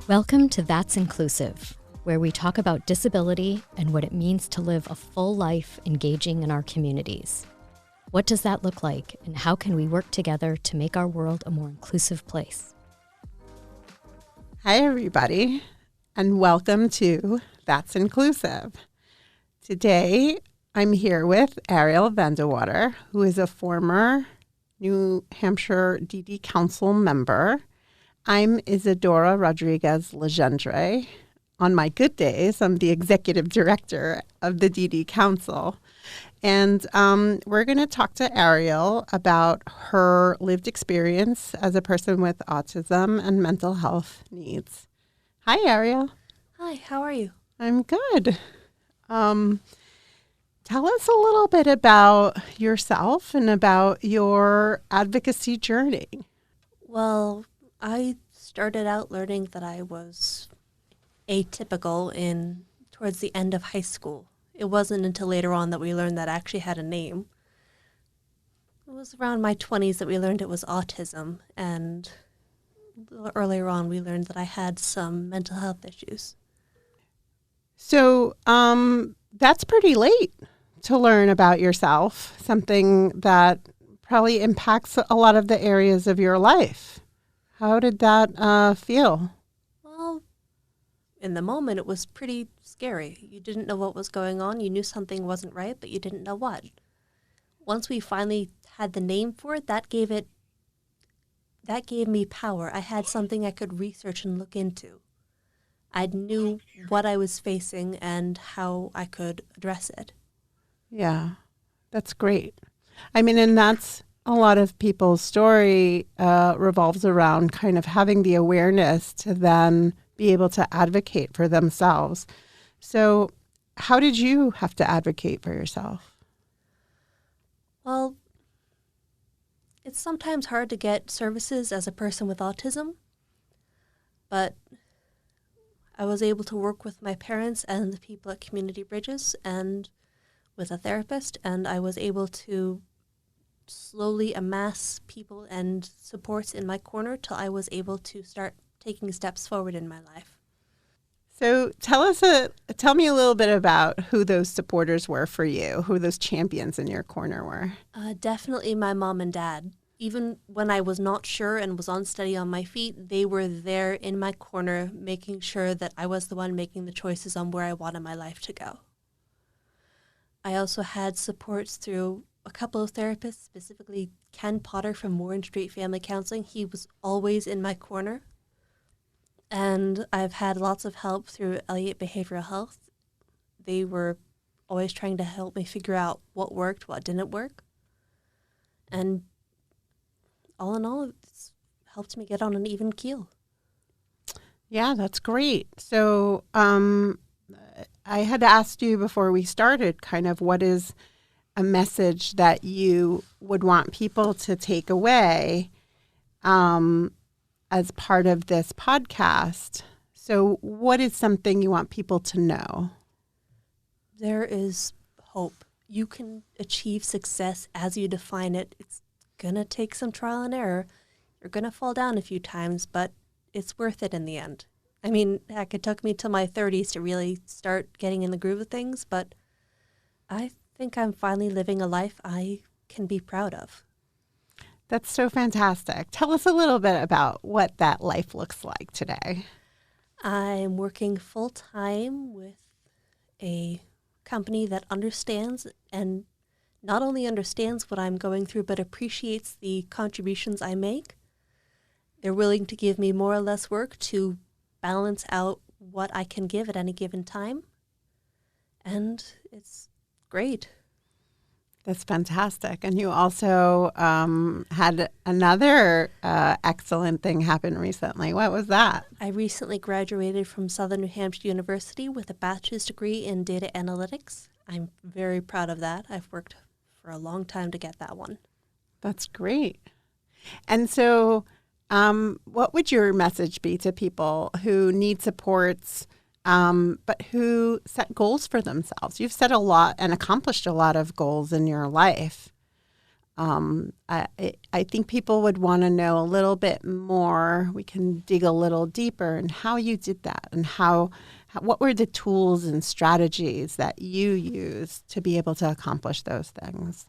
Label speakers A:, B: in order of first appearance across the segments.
A: Welcome to That's Inclusive, where we talk about disability and what it means to live a full life engaging in our communities. What does that look like, and how can we work together to make our world a more inclusive place?
B: Hi, everybody, and welcome to That's Inclusive. Today, I'm here with Arielle Vandewater, who is a former New Hampshire DD Council member. I'm Isadora Rodriguez-Legendre. On my good days, I'm the executive director of the DD Council. And we're going to talk to Arielle about her lived experience as a person with autism and mental health needs. Hi, Arielle.
C: Hi, how are you?
B: I'm good. Tell us a little bit about yourself and about your advocacy journey.
C: Well, I started out learning that I was atypical towards the end of high school. It wasn't until later on that we learned that I actually had a name. It was around my 20s that we learned it was autism, and a little earlier on we learned that I had some mental health issues.
B: So that's pretty late to learn about yourself, something that probably impacts a lot of the areas of your life. How did that feel?
C: Well, in the moment it was pretty scary. You didn't know what was going on. You knew something wasn't right, but you didn't know what. Once we finally had the name for it, that gave me power. I had something I could research and look into. I knew what I was facing and how I could address it.
B: Yeah, that's great. I mean, and that's a lot of people's story revolves around kind of having the awareness to then be able to advocate for themselves. So how did you have to advocate for yourself?
C: Well, it's sometimes hard to get services as a person with autism, but I was able to work with my parents and the people at Community Bridges and with a therapist, and I was able to slowly amass people and supports in my corner till I was able to start taking steps forward in my life.
B: So tell me a little bit about who those supporters were for you, who those champions in your corner were.
C: Definitely my mom and dad. Even when I was not sure and was unsteady on my feet, they were there in my corner, making sure that I was the one making the choices on where I wanted my life to go. I also had supports through a couple of therapists, specifically Ken Potter from Warren Street Family Counseling. He was always in my corner. And I've had lots of help through Elliott Behavioral Health. They were always trying to help me figure out what worked, what didn't work. And all in all, it's helped me get on an even keel.
B: Yeah, that's great. So I had asked you before we started kind of what is a message that you would want people to take away as part of this podcast. So what is something you want people to know?
C: There is hope. You can achieve success as you define it. It's going to take some trial and error. You're going to fall down a few times, but it's worth it in the end. I mean, heck, it took me till my 30s to really start getting in the groove of things, but I think I'm finally living a life I can be proud of.
B: That's so fantastic. Tell us a little bit about what that life looks like today.
C: I'm working full-time with a company that understands and not only understands what I'm going through, but appreciates the contributions I make. They're willing to give me more or less work to balance out what I can give at any given time. And it's great.
B: That's fantastic. And you also had another excellent thing happen recently. What was that?
C: I recently graduated from Southern New Hampshire University with a bachelor's degree in data analytics. I'm very proud of that. I've worked for a long time to get that one.
B: That's great. And so what would your message be to people who need supports but who set goals for themselves? You've set a lot and accomplished a lot of goals in your life. I think people would want to know a little bit more. We can dig a little deeper in how you did that and what were the tools and strategies that you used to be able to accomplish those things?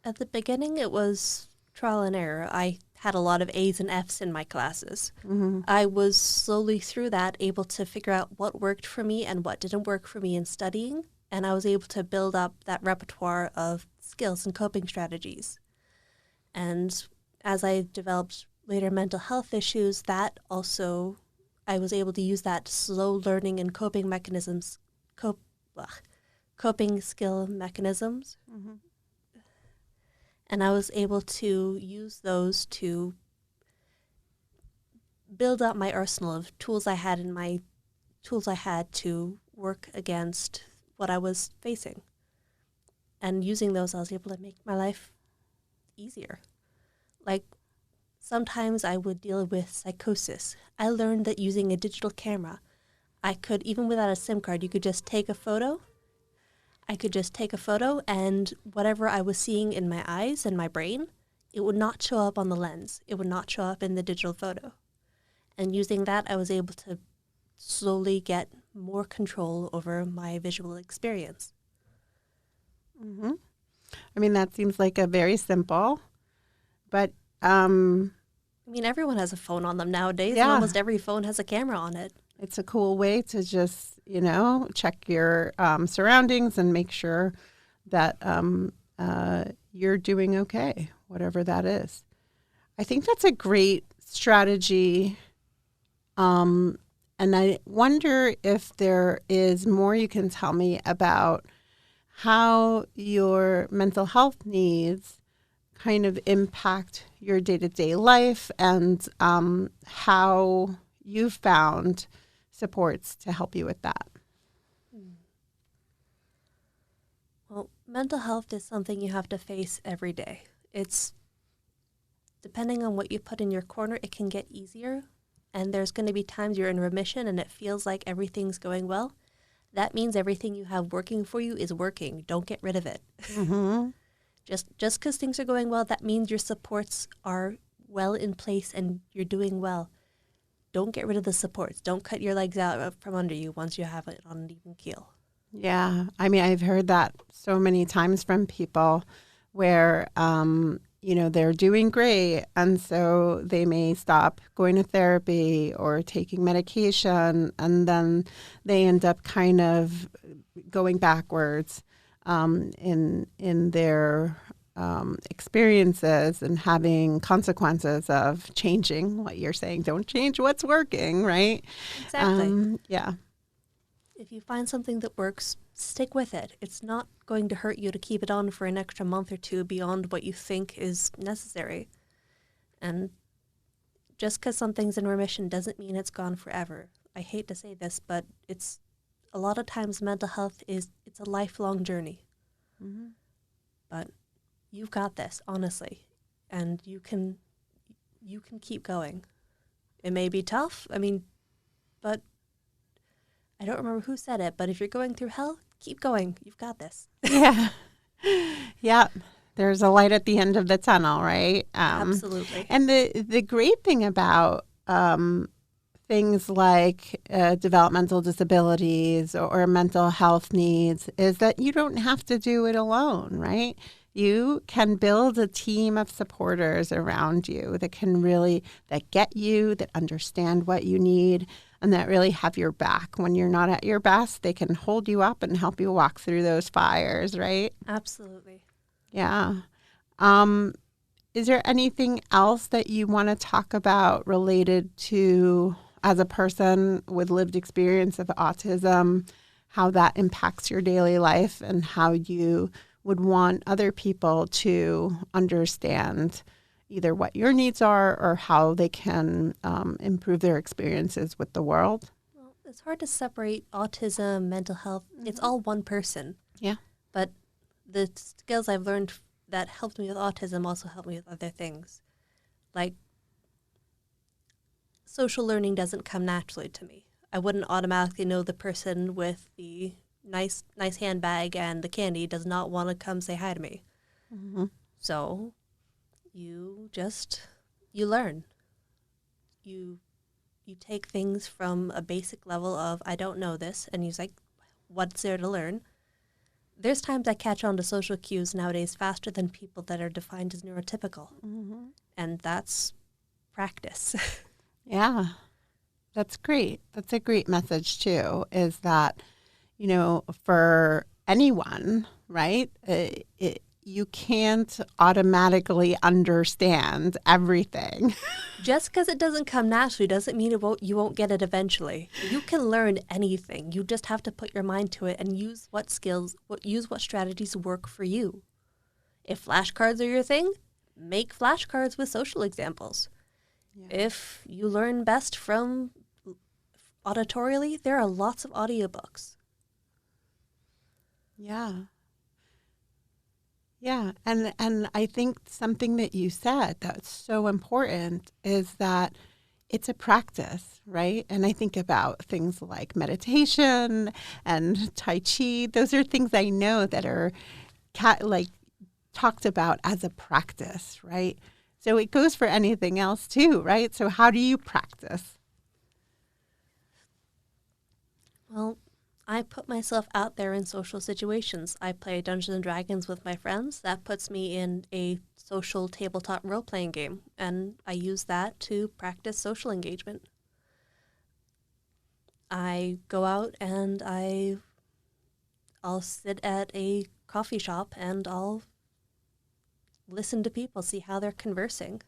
C: At the beginning, it was trial and error. I had a lot of A's and F's in my classes.
B: Mm-hmm.
C: I was slowly through that able to figure out what worked for me and what didn't work for me in studying, and I was able to build up that repertoire of skills and coping strategies. And as I developed later mental health issues, that also, I was able to use that slow learning and coping mechanisms, coping skill mechanisms.
B: Mm-hmm.
C: And I was able to use those to build up my arsenal of tools I had to work against what I was facing. And using those, I was able to make my life easier. Like, sometimes I would deal with psychosis. I learned that using a digital camera, I could, even without a SIM card, you could just take a photo. I could just take a photo, and whatever I was seeing in my eyes and my brain, it would not show up on the lens. It would not show up in the digital photo. And using that, I was able to slowly get more control over my visual experience.
B: Mm-hmm. I mean, that seems like a very simple, but I
C: mean, everyone has a phone on them nowadays,
B: yeah.
C: and almost every phone has a camera on it.
B: It's a cool way to just, check your surroundings and make sure that you're doing okay, whatever that is. I think that's a great strategy. And I wonder if there is more you can tell me about how your mental health needs kind of impact your day-to-day life and how you've found supports to help you with that.
C: Well, mental health is something you have to face every day. It's, depending on what you put in your corner, it can get easier. And there's going to be times you're in remission and it feels like everything's going well. That means everything you have working for you is working. Don't get rid of it.
B: Mm-hmm.
C: Just because things are going well, that means your supports are well in place and you're doing well. Don't get rid of the supports. Don't cut your legs out from under you once you have it on an even keel.
B: Yeah. I mean, I've heard that so many times from people where, they're doing great. And so they may stop going to therapy or taking medication. And then they end up kind of going backwards in their experiences and having consequences of changing what you're saying. Don't change what's working, right?
C: Exactly.
B: Yeah.
C: If you find something that works, stick with it. It's not going to hurt you to keep it on for an extra month or two beyond what you think is necessary. And just because something's in remission doesn't mean it's gone forever. I hate to say this, but it's a lot of times mental health it's a lifelong journey.
B: Mm-hmm.
C: But you've got this, honestly, and you can keep going. It may be tough, but I don't remember who said it, but if you're going through hell, keep going. You've got this.
B: Yeah. Yeah. There's a light at the end of the tunnel, right?
C: Absolutely.
B: And the great thing about things like developmental disabilities or mental health needs is that you don't have to do it alone, right? You can build a team of supporters around you that get you, that understand what you need, and that really have your back. When you're not at your best, they can hold you up and help you walk through those fires, right?
C: Absolutely.
B: Yeah. Is there anything else that you want to talk about related to, as a person with lived experience of autism, how that impacts your daily life and how you would want other people to understand either what your needs are or how they can improve their experiences with the world?
C: Well, it's hard to separate autism, mental health. Mm-hmm. It's all one person.
B: Yeah.
C: But the skills I've learned that helped me with autism also helped me with other things. Like, social learning doesn't come naturally to me. I wouldn't automatically know the person with the nice handbag and the candy does not want to come say hi to me.
B: Mm-hmm.
C: So You learn. You take things from a basic level of, I don't know this, and you're like, what's there to learn? There's times I catch on to social cues nowadays faster than people that are defined as neurotypical.
B: Mm-hmm.
C: And that's practice.
B: Yeah, that's great. That's a great message too, is that, for anyone, right, you can't automatically understand everything.
C: Just because it doesn't come naturally doesn't mean you won't get it eventually. You can learn anything. You just have to put your mind to it and use what strategies work for you. If flashcards are your thing, make flashcards with social examples. Yeah. If you learn best from auditorially, there are lots of audiobooks.
B: Yeah. Yeah, and I think something that you said that's so important is that it's a practice, right? And I think about things like meditation and Tai Chi. Those are things I know that are talked about as a practice, right? So it goes for anything else too, right? So how do you practice?
C: Well, I put myself out there in social situations. I play Dungeons & Dragons with my friends. That puts me in a social tabletop role-playing game, and I use that to practice social engagement. I go out and I'll sit at a coffee shop and I'll listen to people, see how they're conversing.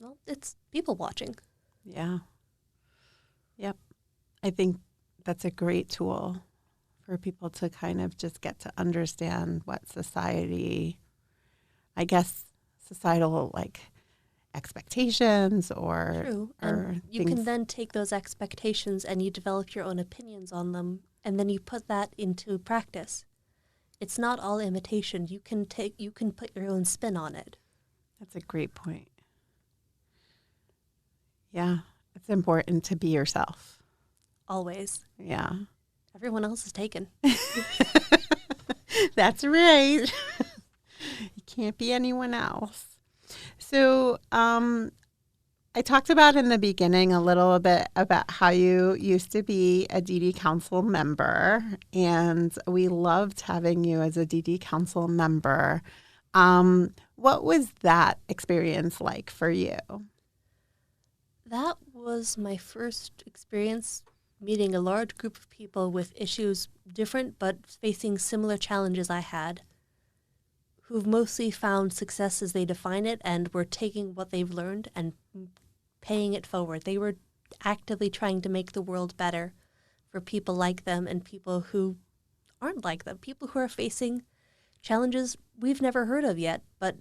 C: Well, it's people watching.
B: Yeah. Yep. I think that's a great tool for people to kind of just get to understand what societal expectations or
C: True. And you can then take those expectations and you develop your own opinions on them, and then you put that into practice. It's not all imitation. You can put your own spin on it.
B: That's a great point. Yeah, it's important to be yourself.
C: Always.
B: Yeah.
C: Everyone else is taken.
B: That's right. You can't be anyone else. So I talked about in the beginning a little bit about how you used to be a DD Council member, and we loved having you as a DD Council member. What was that experience like for you?
C: That was my first experience meeting a large group of people with issues different but facing similar challenges I had, who've mostly found success as they define it and were taking what they've learned and paying it forward. They were actively trying to make the world better for people like them and people who aren't like them, people who are facing challenges we've never heard of yet but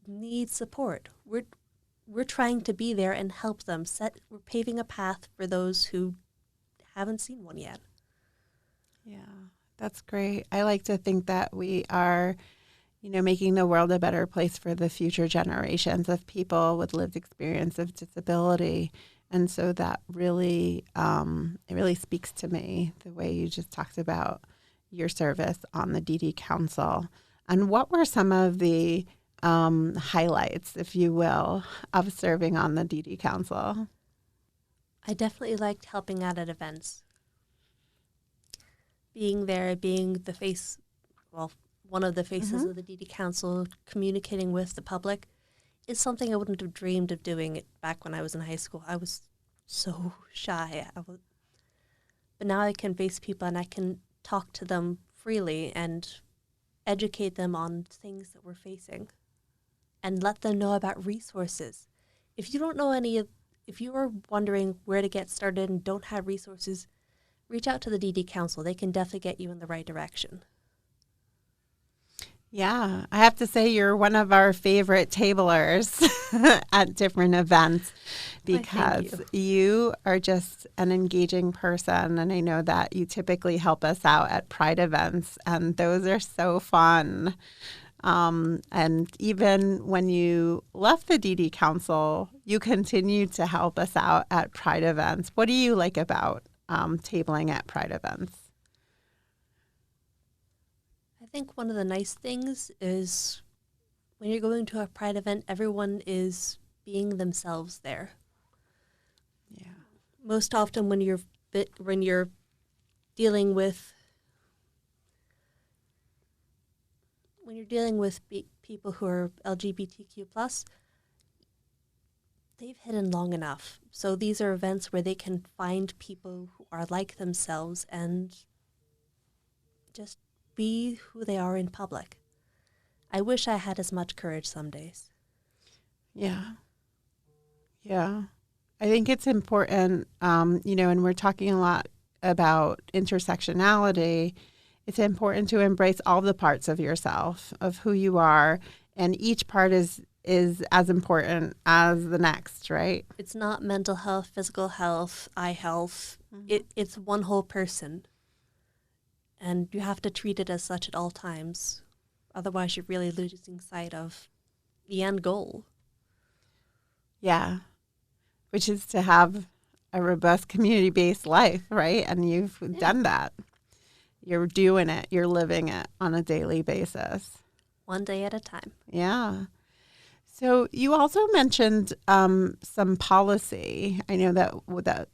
C: need support. We're trying to be there and help them. We're paving a path for those who haven't seen one yet.
B: Yeah, that's great. I like to think that we are, making the world a better place for the future generations of people with lived experience of disability. And so that really, it really speaks to me, the way you just talked about your service on the DD Council. And what were some of the highlights, if you will, of serving on the DD Council?
C: I definitely liked helping out at events. Being there, being the face, one of the faces of the DD Council, communicating with the public is something I wouldn't have dreamed of doing it back when I was in high school. I was so shy. But now I can face people and I can talk to them freely and educate them on things that we're facing and let them know about resources. If you don't know if you are wondering where to get started and don't have resources, reach out to the DD Council. They can definitely get you in the right direction.
B: Yeah, I have to say you're one of our favorite tablers at different events because you are just an engaging person. And I know that you typically help us out at Pride events, and those are so fun. And even when you left the DD Council, you continued to help us out at Pride events. What do you like about tabling at Pride events?
C: I think one of the nice things is when you're going to a Pride event, everyone is being themselves there.
B: Yeah.
C: Most often when you're dealing with people who are LGBTQ+, they've hidden long enough. So these are events where they can find people who are like themselves and just be who they are in public. I wish I had as much courage some days.
B: Yeah. Yeah. I think it's important, and we're talking a lot about intersectionality. It's important to embrace all the parts of yourself, of who you are, and each part is as important as the next, right?
C: It's not mental health, physical health, eye health. It's one whole person. And you have to treat it as such at all times. Otherwise, you're really losing sight of the end goal.
B: Yeah. Which is to have a robust community-based life, right? And you've done that. You're doing it. You're living it on a daily basis.
C: One day at a time.
B: Yeah. So you also mentioned some policy. I know that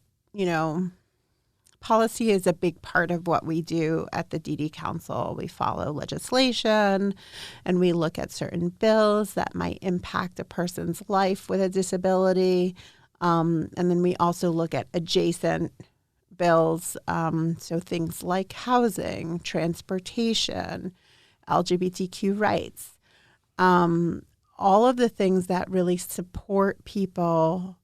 B: policy is a big part of what we do at the DD Council. We follow legislation and we look at certain bills that might impact a person's life with a disability. And then we also look at adjacent bills, so things like housing, transportation, LGBTQ rights, all of the things that really support people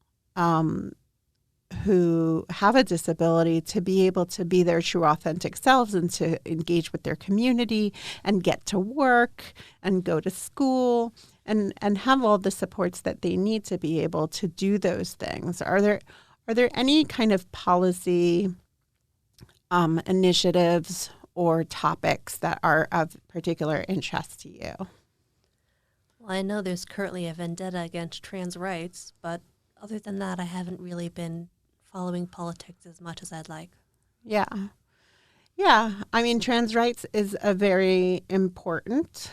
B: who have a disability to be able to be their true authentic selves and to engage with their community and get to work and go to school and have all the supports that they need to be able to do those things. Are there any kind of policy initiatives or topics that are of particular interest to you?
C: Well, I know there's currently a vendetta against trans rights, but other than that, I haven't really been following politics as much as I'd like.
B: Yeah. Yeah. I mean, trans rights is a very important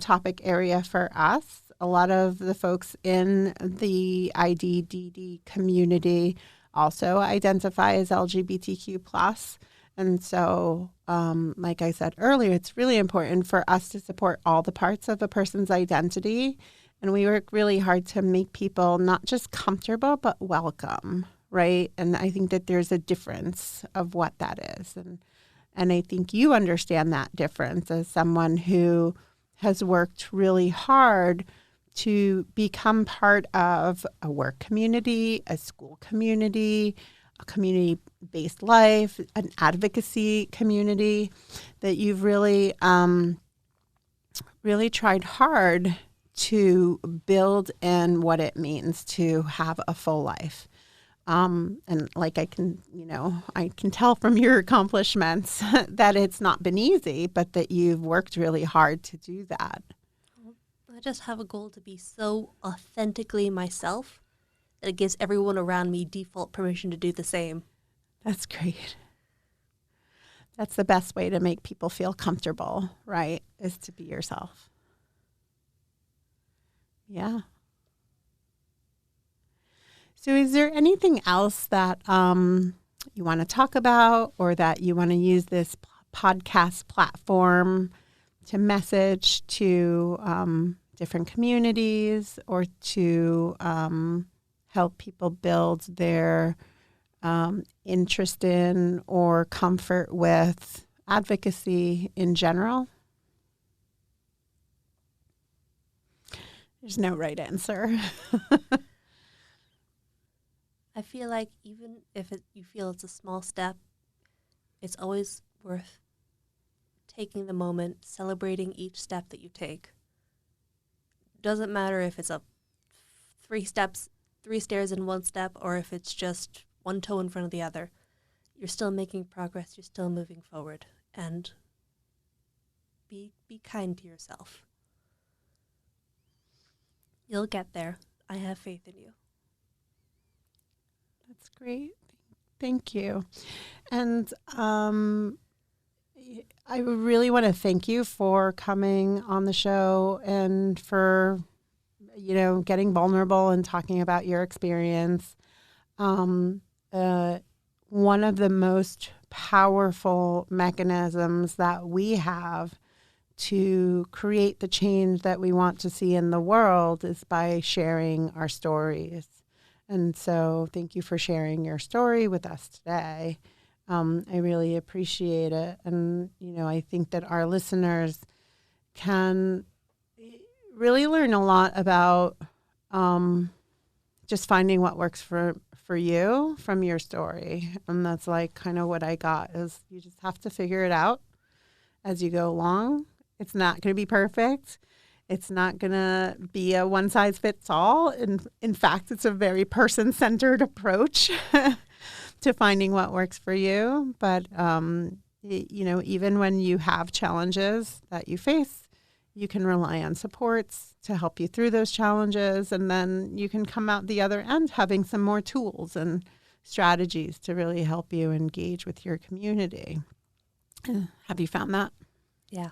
B: topic area for us. A lot of the folks in the IDDD community also identify as LGBTQ+. And so, like I said earlier, it's really important for us to support all the parts of a person's identity. And we work really hard to make people not just comfortable, but welcome, right? And I think that there's a difference of what that is. And I think you understand that difference as someone who has worked really hard to become part of a work community, a school community, a community-based life, an advocacy community, that you've really, really tried hard to build in what it means to have a full life. And like I can tell from your accomplishments that it's not been easy, but that you've worked really hard to do that.
C: I just have a goal to be so authentically myself that it gives everyone around me default permission to do the same.
B: That's great. That's the best way to make people feel comfortable, right? Is to be yourself. Yeah. So is there anything else that you want to talk about or that you want to use this podcast platform to message to different communities or to help people build their interest in or comfort with advocacy in general? There's no right answer.
C: I feel like even if you feel it's a small step, it's always worth taking the moment, celebrating each step that you take. Doesn't matter if it's three stairs in one step, or if it's just one toe in front of the other. You're still making progress. You're still moving forward, and be kind to yourself. You'll get there. I have faith in you.
B: That's great. Thank you. And, I really want to thank you for coming on the show and for, getting vulnerable and talking about your experience. One of the most powerful mechanisms that we have to create the change that we want to see in the world is by sharing our stories. And so thank you for sharing your story with us today. I really appreciate it. And, I think that our listeners can really learn a lot about just finding what works for you from your story. And that's like kind of what I got is you just have to figure it out as you go along. It's not going to be perfect. It's not going to be a one size fits all. In fact, it's a very person-centered approach to finding what works for you. But, even when you have challenges that you face, you can rely on supports to help you through those challenges. And then you can come out the other end having some more tools and strategies to really help you engage with your community. Have you found that?
C: Yeah.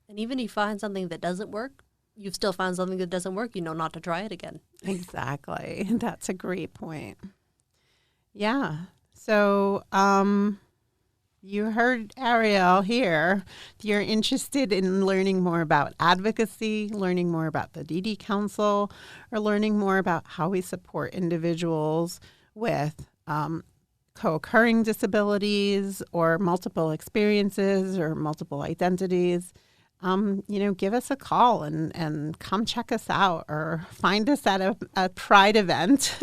C: And even if you find something that doesn't work, you've still found something that doesn't work, you know not to try it again.
B: Exactly. That's a great point. Yeah. So you heard Arielle here. If you're interested in learning more about advocacy, learning more about the DD Council, or learning more about how we support individuals with co-occurring disabilities or multiple experiences or multiple identities, give us a call and come check us out or find us at a Pride event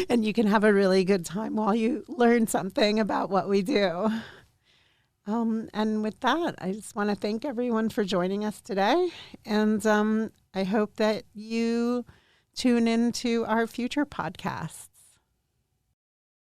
B: and you can have a really good time while you learn something about what we do. And with that, I just want to thank everyone for joining us today. And I hope that you tune into our future podcasts.